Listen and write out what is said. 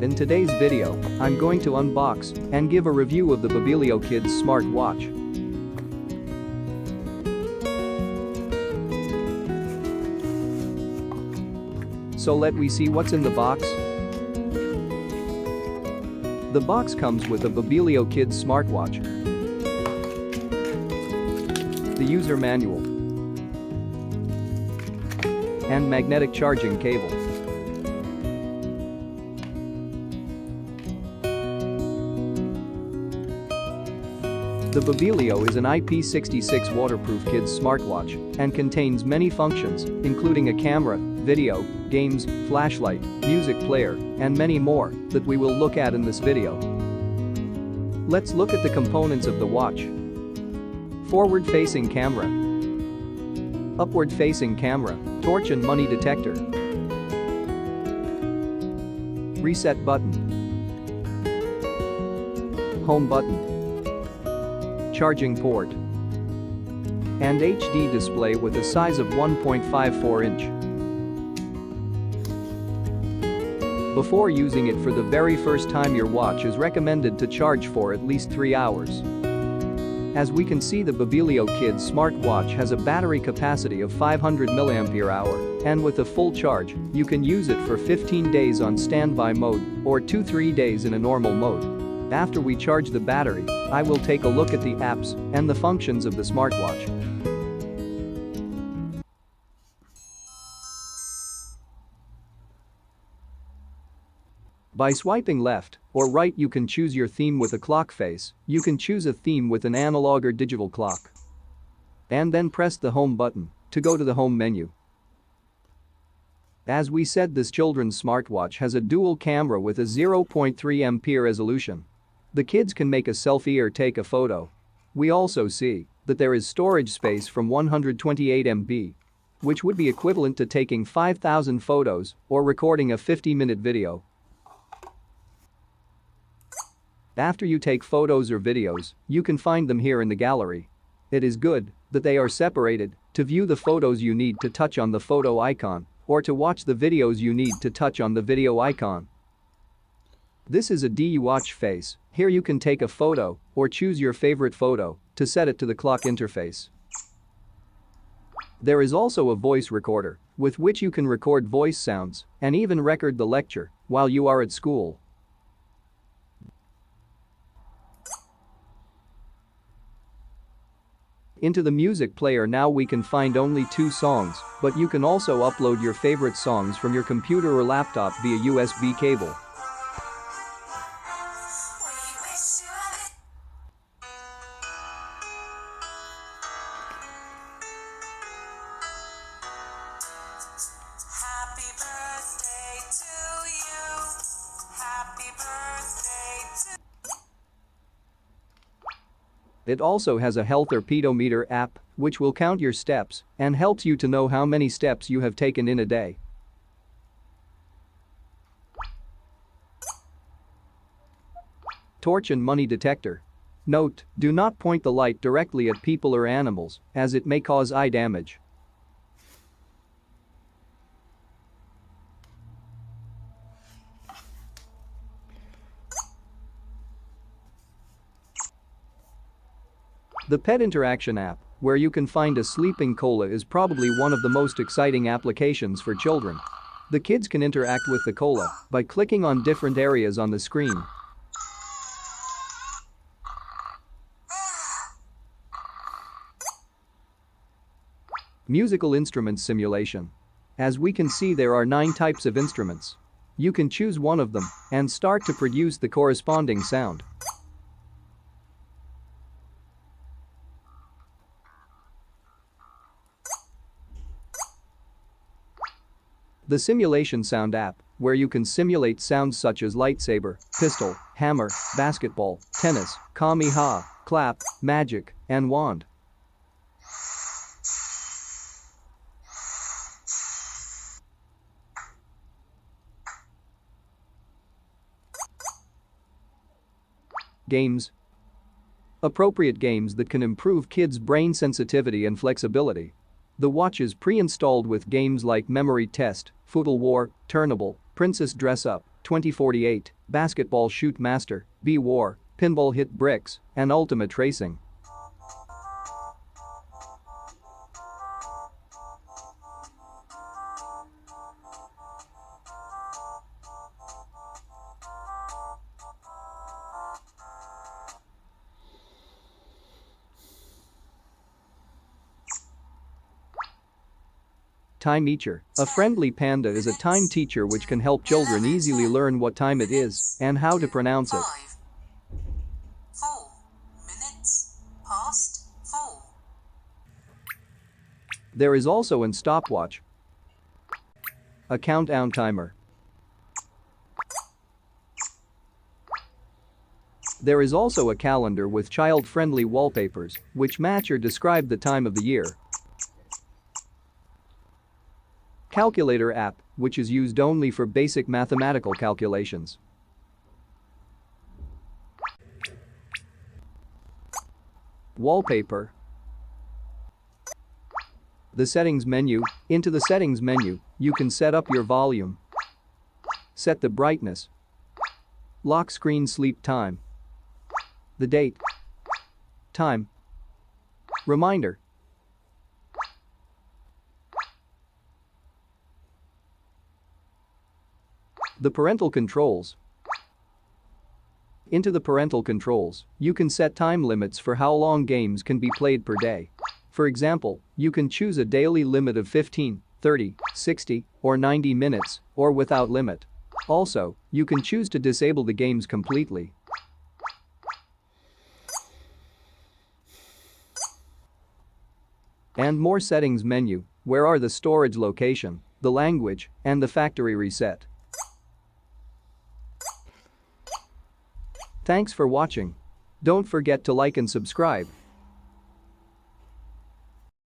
In today's video, I'm going to unbox and give a review of the Babelio Kids smartwatch. So let me see what's in the box. The box comes with a Babelio Kids smartwatch, the user manual, and magnetic charging cable. The Babelio is an IP66 waterproof kids smartwatch and contains many functions, including a camera, video, games, flashlight, music player, and many more that we will look at in this video. Let's look at the components of the watch. Forward-facing camera, upward-facing camera, torch and money detector, reset button, home button, charging port, and HD display with a size of 1.54 inch. Before using it for the very first time, your watch is recommended to charge for at least 3 hours. As we can see, the Babelio Kids smartwatch has a battery capacity of 500 mAh, and with a full charge, you can use it for 15 days on standby mode or 2-3 days in a normal mode. After we charge the battery, I will take a look at the apps and the functions of the smartwatch. By swiping left or right, you can choose your theme with a clock face. You can choose a theme with an analog or digital clock. And then press the home button to go to the home menu. As we said, this children's smartwatch has a dual camera with a 0.3 MP resolution. The kids can make a selfie or take a photo. We also see that there is storage space from 128 MB, which would be equivalent to taking 5,000 photos or recording a 50-minute video. After you take photos or videos, you can find them here in the gallery. It is good that they are separated. To view the photos, you need to touch on the photo icon, or to watch the videos you need to touch on the video icon. This is a DU watch face. Here you can take a photo or choose your favorite photo to set it to the clock interface. There is also a voice recorder with which you can record voice sounds and even record the lecture while you are at school. Into the music player now we can find only 2 songs, but you can also upload your favorite songs from your computer or laptop via USB cable. Happy birthday to you. Happy birthday to It also has a health or Pedometer app, which will count your steps and helps you to know how many steps you have taken in a day. Torch and money detector. Note: do not point the light directly at people or animals, as it may cause eye damage. The Pet Interaction app, where you can find a sleeping koala, is probably one of the most exciting applications for children. The kids can interact with the koala by clicking on different areas on the screen. Musical instruments simulation. As we can see, there are 9 types of instruments. You can choose one of them and start to produce the corresponding sound. The Simulation Sound app, where you can simulate sounds such as lightsaber, pistol, hammer, basketball, tennis, kamehameha, clap, magic, and wand. Games. Appropriate games that can improve kids' brain sensitivity and flexibility. The watch is pre-installed with games like Memory Test, Foodle War, Turnable, Princess Dress Up, 2048, Basketball Shoot Master, B-War, Pinball Hit Bricks, and Ultimate Racing. Time Teacher. A friendly panda is a time teacher which can help children easily learn what time it is and how to pronounce it. 4 minutes past 4. There is also an stopwatch, a countdown timer. There is also a calendar with child-friendly wallpapers which match or describe the time of the year. Calculator app, which is used only for basic mathematical calculations. Wallpaper. The settings menu. Into the settings menu, you can set up your volume, set the brightness, lock screen sleep time, the date, time, reminder. The parental controls. Into the parental controls, you can set time limits for how long games can be played per day. For example, you can choose a daily limit of 15, 30, 60, or 90 minutes, or without limit. Also, you can choose to disable the games completely. And more settings menu, where are the storage location, the language, and the factory reset. Thanks for watching. Don't forget to like and subscribe.